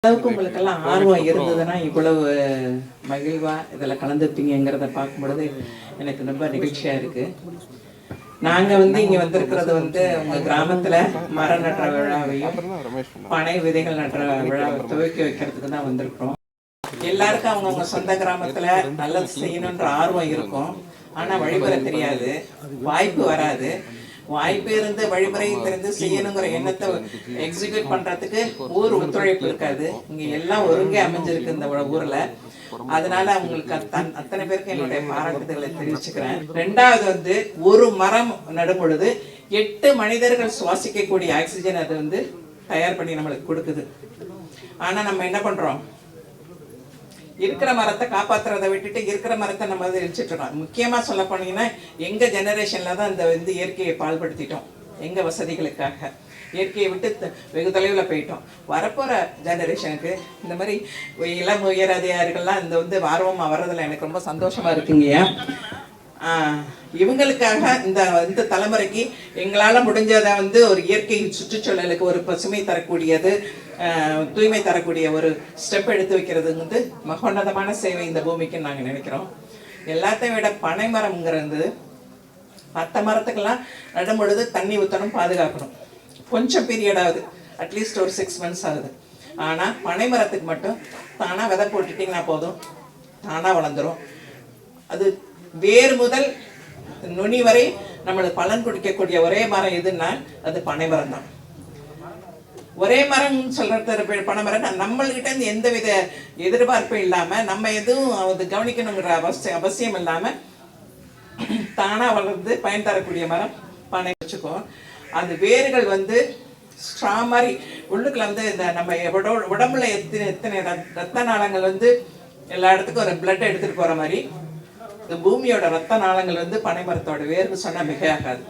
அளவுக்கு உங்களுக்கெல்லாம் ஆர்வம் இருந்ததுன்னா இவ்வளவு மகிழ்வா இதில் கலந்துப்பீங்கிறத பார்க்கும்பொழுது எனக்கு ரொம்ப நிகழ்ச்சியா இருக்கு. நாங்க இங்க வந்திருக்கிறது உங்க கிராமத்துல மரம் நடுற விழாவையும் பனை விதைகள் நடுற விழாவை துவக்கி வைக்கிறதுக்கு தான் வந்திருக்கிறோம். எல்லாருக்கும் அவங்கவுங்க சொந்த கிராமத்துல நல்லது செய்யணுன்ற ஆர்வம் இருக்கும். ஆனா வழிபெற தெரியாது, வாய்ப்பு வராது. வாய்ப்பு இருந்து வழிமுறை தெரிந்து செய்யணுங்கிற எண்ணத்தை எக்ஸிக்யூட் பண்றதுக்கு ஊர் ஒத்துழைப்பு இருக்காது. இங்க எல்லாம் ஒருங்கே அமைஞ்சிருக்கு இந்த ஊர்ல. அதனால அவங்களுக்கு அத்தனை பேருக்கு என்னுடைய பாராட்டுதல்களை தெரிவிச்சுக்கிறேன். ரெண்டாவது ஒரு மரம் நடும் பொழுது 8 மனிதர்கள் சுவாசிக்கக்கூடிய ஆக்சிஜன் அது தயார் பண்ணி நம்மளுக்கு கொடுக்குது. ஆனா நம்ம என்ன பண்றோம், இருக்கிற மரத்தை காப்பாத்துறதை விட்டுட்டு இருக்கிற மரத்தை நம்ம எரிச்சிட்டு இருக்கோம். முக்கியமா சொல்ல போனீங்கன்னா எங்க ஜெனரேஷன்ல தான் இந்த இயற்கையை பால்படுத்திட்டோம். எங்க வசதிகளுக்காக இயற்கையை விட்டு வெகு தொலைவில் போயிட்டோம். வரப்போற ஜெனரேஷனுக்கு இந்த மாதிரி இளம் உயர் அதிகாரிகள்லாம் இந்த ஆர்வமா வர்றதுல எனக்கு ரொம்ப சந்தோஷமா இருக்குங்கய்யா. இவங்களுக்காக இந்த தலைமுறைக்கு எங்களால முடிஞ்சதை ஒரு இயற்கை சுற்றுச்சூழலுக்கு ஒரு பசுமை தரக்கூடியது, தூய்மை தரக்கூடிய ஒரு ஸ்டெப் எடுத்து வைக்கிறது மகோன்னதமான சேவை இந்த பூமிக்கு நாங்க நினைக்கிறோம். எல்லாத்தையும் விட பனை மரம்ங்கிறது மற்ற மரத்துக்கெல்லாம் நடும் பொழுது தண்ணி ஊற்றணும், பாதுகாக்கணும். கொஞ்சம் பீரியட் ஆகுது, அட்லீஸ்ட் ஒரு 6 months ஆகுது. ஆனா பனை மரத்துக்கு மட்டும் தானா விதை போட்டுட்டீங்கன்னா போதும், தானா வளர்ந்துரும். அது வேர் முதல் நுனி வரை நம்மளுக்கு பலன் கொடுக்கக்கூடிய ஒரே மரம் எதுன்னா அது பனை மரம் தான். ஒரே மரம் சொல்றது பனை மரம். நம்மள்கிட்ட இருந்து எந்த வித எதிர்பார்ப்பும் இல்லாம, நம்ம எதுவும் அது கவனிக்கணுங்கிற அவசியம் இல்லாம தானா வளர்ந்து பயன் தரக்கூடிய மரம் பனை வச்சுக்கோ. அந்த வேர்கள் ஸ்ட்ரா மாதிரி உள்ளுக்குள்ள இந்த நம்ம உடம்புல எத்தனை ரத்த நாளங்கள் எல்லா இடத்துக்கும் ஒரு பிளட் எடுத்துட்டு போற மாதிரி இந்த பூமியோட ரத்த நாளங்கள் பனை மரத்தோட வேர்னு சொன்னா மிகையாகாது.